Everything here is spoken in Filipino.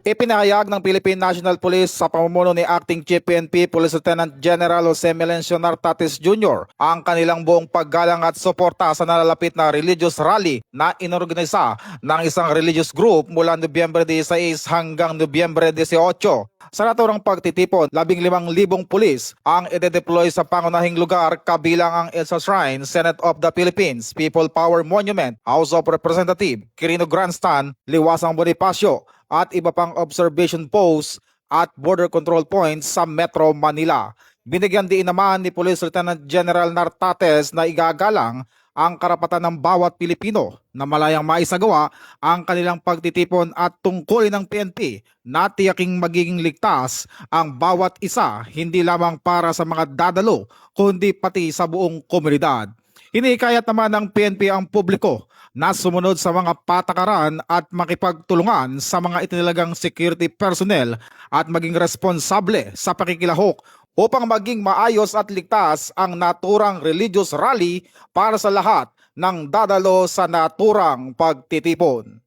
Ipinahayag ng Philippine National Police sa pamumuno ni Acting Chief PNP Police Lieutenant General Jose Melencio Nartates Jr. ang kanilang buong paggalang at suporta sa nalalapit na religious rally na inorganisa ng isang religious group mula Nobyembre 16 hanggang Nobyembre 18. Sa naturang pagtitipon, 15,000 pulis ang ide-deploy sa pangunahing lugar kabilang ang EDSA Shrine, Senate of the Philippines, People Power Monument, House of Representatives, Quirino Grandstand, Liwasang Bonifacio, at iba pang observation posts at border control points sa Metro Manila. Binigyan din naman ni Police Lieutenant General Nartates na igagalang ang karapatan ng bawat Pilipino na malayang maisagawa ang kanilang pagtitipon at tungkulin ng PNP na tiyaking magiging ligtas ang bawat isa, hindi lamang para sa mga dadalo kundi pati sa buong komunidad. Hinikayat naman ng PNP ang publiko na sumunod sa mga patakaran at makipagtulungan sa mga itinilagang security personnel at maging responsable sa pakikilahok upang maging maayos at ligtas ang naturang religious rally para sa lahat ng dadalo sa naturang pagtitipon.